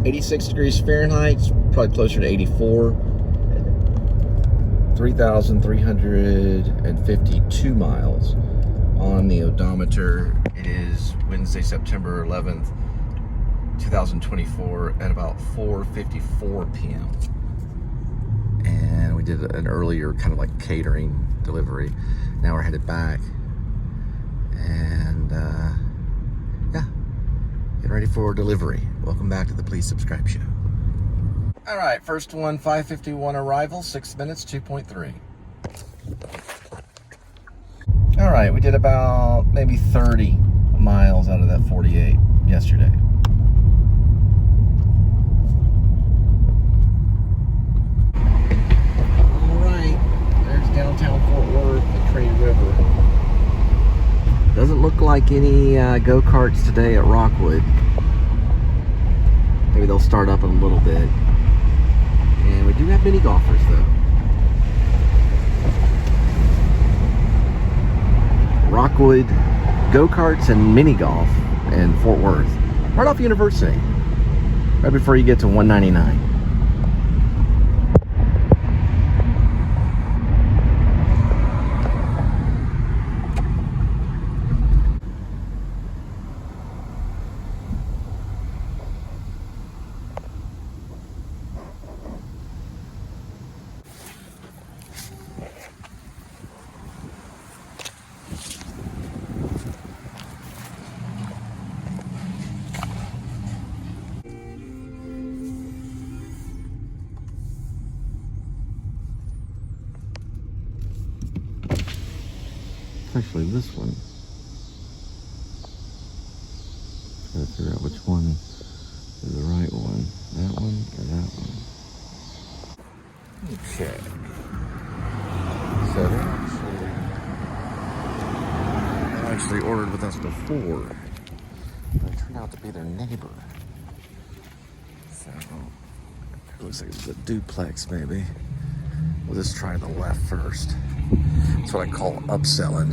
86 degrees Fahrenheit, probably closer to 84. 3,352 miles on the odometer. It is Wednesday, September 11th, 2024 at about 4:54 p.m. And we did an earlier kind of like catering delivery. Now we're headed back. And yeah, get ready for delivery. Welcome back to the Please Subscribe Show. All right, first one, 5:51 arrival, 6 minutes, 2.3. All right, we did about maybe 30 miles out of that 48 yesterday. All right, there's downtown Fort Worth, the Trade River. Doesn't look like any go-karts today at Rockwood. Maybe they'll start up in a little bit. And we do have mini golfers though. Rockwood go-karts and mini golf in Fort Worth. Right off University. Right before you get to 199. Actually, this one. Gotta figure out which one is the right one. That one or that one? Okay. So they actually ordered with us before. But it turned out to be their neighbor. So it looks like it's a duplex maybe. We'll just try the left first. That's what I call upselling.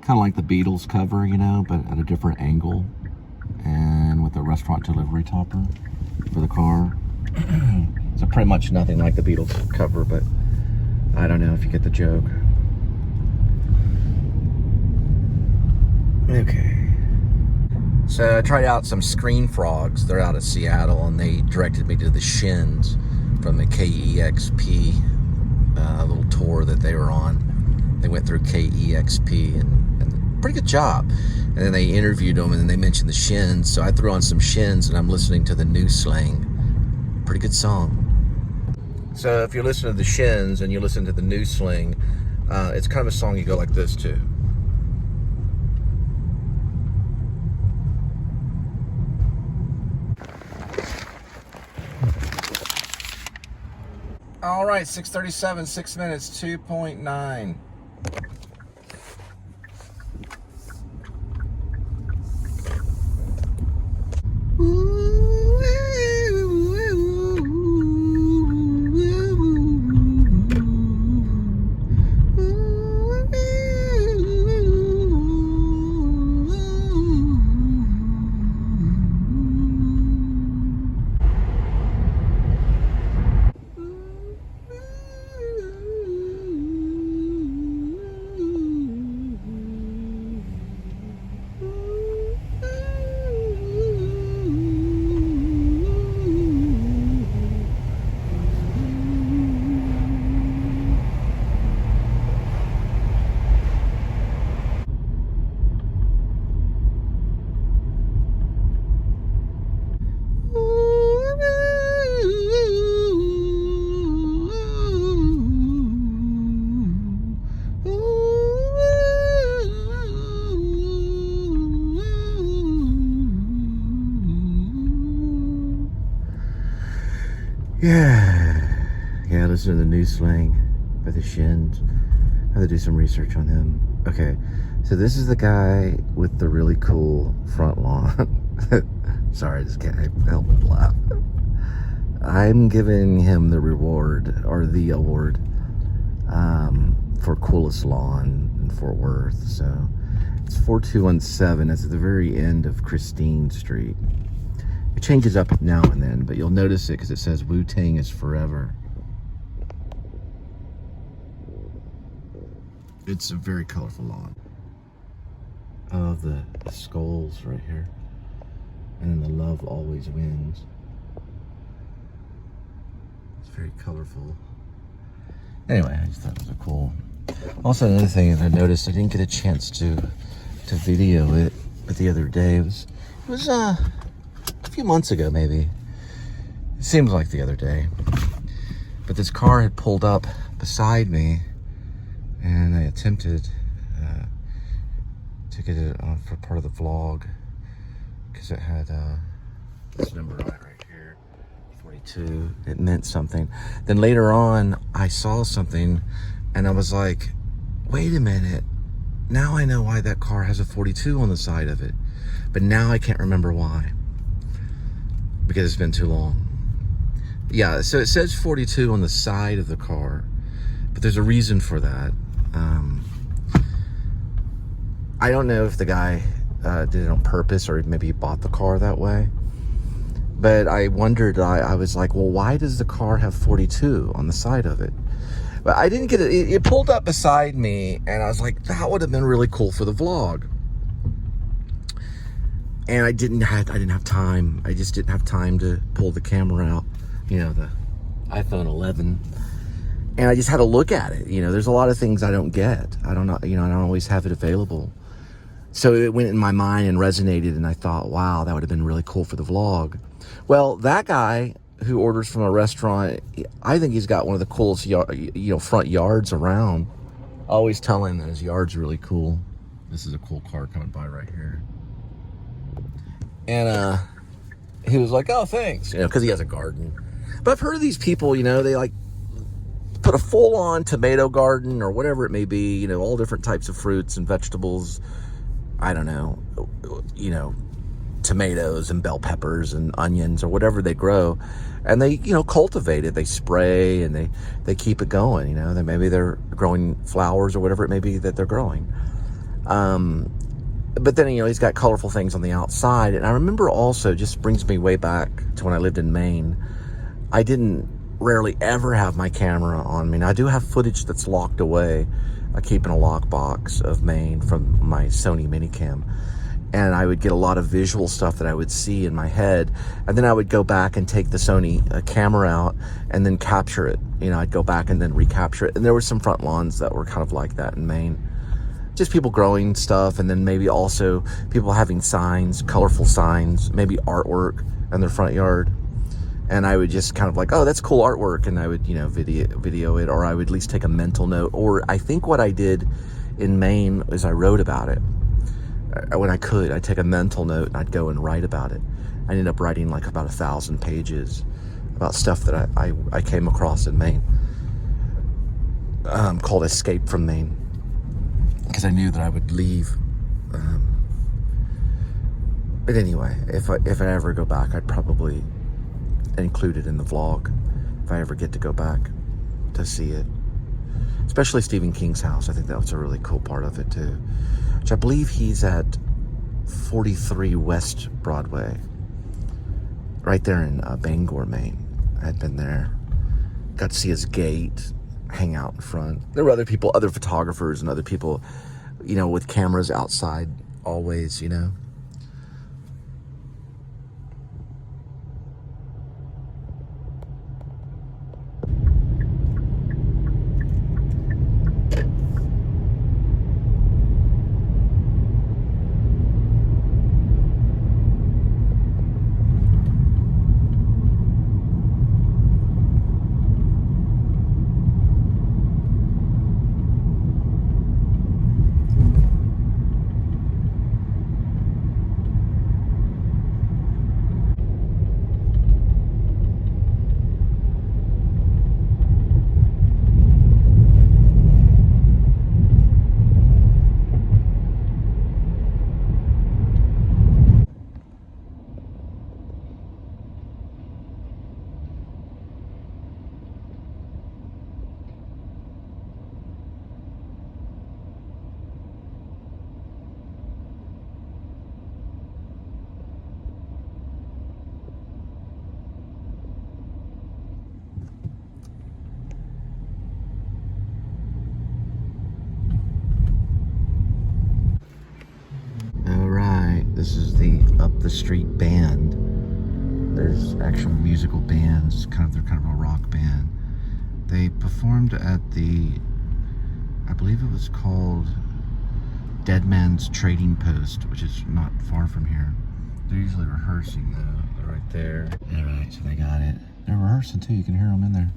Kind of like the Beatles cover, you know, but at a different angle. And with a restaurant delivery topper for the car. So pretty much nothing like the Beatles cover, but I don't know if you get the joke. Okay. So I tried out some Screen Frogs. They're out of Seattle, and they directed me to the Shins from the KEXP little tour that they were on. They went through KEXP, and pretty good job. And then they interviewed them, and then they mentioned the Shins. So I threw on some Shins, and I'm listening to the New Slang. Pretty good song. So if you listen to the Shins and you listen to the New Slang, it's kind of a song you go like this too. All right, 6:37, 6 minutes, 2.9. Yeah, listen to the New Slang by the Shins. I have to do some research on them. Okay, so this is the guy with the really cool front lawn. Sorry, I just can't help but laugh. I'm giving him the reward, or the award, for coolest lawn in Fort Worth. So it's 4217. It's at the very end of Christine Street. It changes up now and then, but you'll notice it because it says Wu-Tang is forever. It's a very colorful lawn. Oh, the skulls right here. And then the love always wins. It's very colorful. Anyway, I just thought it was a cool. Also, another thing that I noticed, I didn't get a chance to video it, but the other day it was a few months ago, maybe. It seems like the other day. But this car had pulled up beside me, and I attempted to get it on for part of the vlog, because it had this number on it right here, 42. It meant something. Then later on, I saw something, and I was like, wait a minute. Now I know why that car has a 42 on the side of it. But now I can't remember why, because it's been too long. Yeah, so it says 42 on the side of the car, but there's a reason for that. I don't know if the guy did it on purpose, or maybe he bought the car that way. But I wondered, I was like, well, why does the car have 42 on the side of it? But I didn't get it. It pulled up beside me, and I was like, that would have been really cool for the vlog. And I didn't have time. I just didn't have time to pull the camera out, you know, the iPhone 11. And I just had to look at it. You know, there's a lot of things I don't get. I don't know, you know, I don't always have it available. So it went in my mind and resonated, and I thought, wow, that would have been really cool for the vlog. Well, that guy who orders from a restaurant, I think he's got one of the coolest, front yards around. I always tell him that his yard's really cool. This is a cool car coming by right here. And he was like, oh, thanks, you know, because he has a garden. But I've heard of these people, you know, they like put a full-on tomato garden or whatever it may be, you know, all different types of fruits and vegetables. I don't know, you know, tomatoes and bell peppers and onions or whatever they grow, and they, you know, cultivate it. They spray and they keep it going. You know, maybe they're growing flowers or whatever it may be that they're growing. But then, you know, he's got colorful things on the outside. And I remember also, just brings me way back to when I lived in Maine. I didn't rarely ever have my camera on me. Now, I do have footage that's locked away. I keep in a lockbox of Maine from my Sony Minicam. And I would get a lot of visual stuff that I would see in my head. And then I would go back and take the Sony camera out and then capture it. You know, I'd go back and then recapture it. And there were some front lawns that were kind of like that in Maine. Just people growing stuff, and then maybe also people having signs, colorful signs, maybe artwork in their front yard. And I would just kind of like, oh, that's cool artwork. And I would, you know, video it, or I would at least take a mental note. Or I think what I did in Maine is I wrote about it. When I could, I'd take a mental note and I'd go and write about it. I ended up writing like about 1,000 pages about stuff that I came across in Maine, called Escape from Maine, because I knew that I would leave. But anyway, if I ever go back, I'd probably include it in the vlog if I ever get to go back to see it. Especially Stephen King's house. I think that was a really cool part of it too. Which I believe he's at 43 West Broadway, right there in Bangor, Maine. I had been there, got to see his gate, hang out in front. There were other people, other photographers and other people, you know, with cameras outside always, you know. the Up the Street Band. There's actual musical bands, they're kind of a rock band. They performed at I believe it was called Dead Man's Trading Post, which is not far from here. They're usually rehearsing though. They're right there. All right, so they got it. They're rehearsing too, you can hear them in there.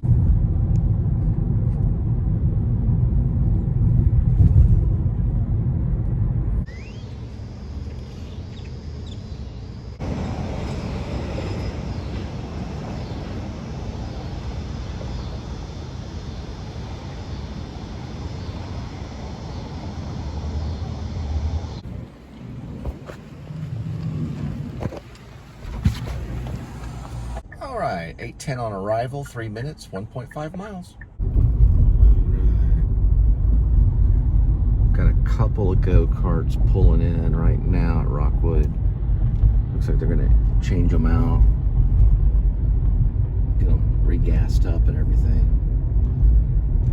All right, 8:10 on arrival, 3 minutes, 1.5 miles. Got a couple of go-karts pulling in right now at Rockwood. Looks like they're gonna change them out, get them re-gassed up and everything.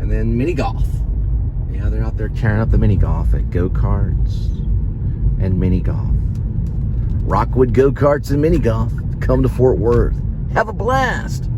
And then mini golf. Yeah, they're out there tearing up the mini golf at go-karts and mini golf. Rockwood go-karts and mini golf. Come to Fort Worth. Have a blast.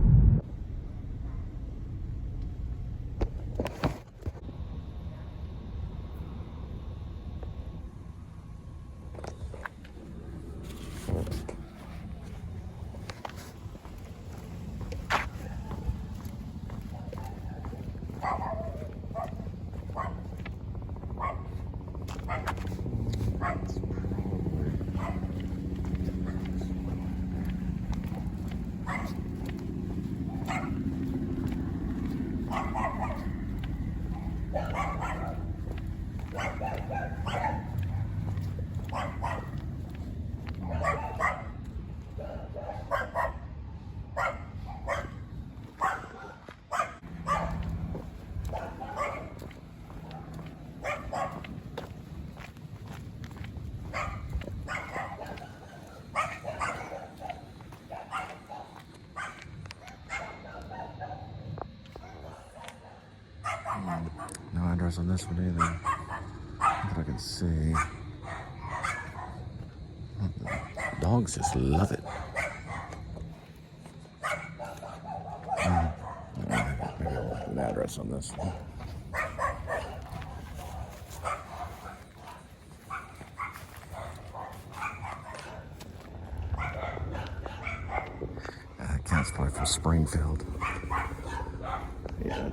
No address on this one either. Not that I can see. The dogs just love it. Maybe I'll put an address on this one. That cat's probably from Springfield. Yeah.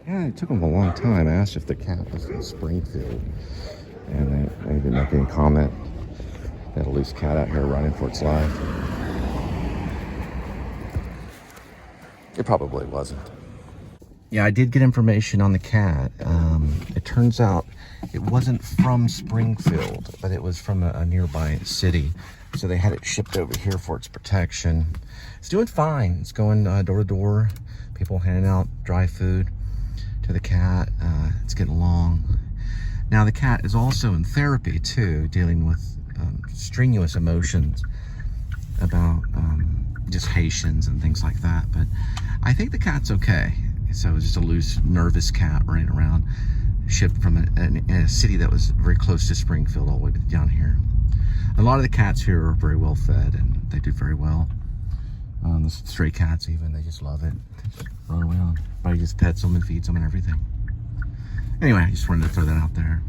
Yeah, it took them a long time. I asked if the cat was in Springfield, and they didn't make any comment. They had a loose cat out here running for its life. It probably wasn't. Yeah, I did get information on the cat. It turns out it wasn't from Springfield, but it was from a nearby city. So they had it shipped over here for its protection. It's doing fine. It's going door to door. People handing out dry food to the cat. It's getting along. Now the cat is also in therapy too, dealing with strenuous emotions about just Haitians and things like that. But I think the cat's okay. So it's just a loose, nervous cat running around, shipped from a city that was very close to Springfield all the way down here. A lot of the cats here are very well fed and they do very well. The stray cats even, they just love it. They just run around. Everybody just pets them and feeds them and everything. Anyway, I just wanted to throw that out there.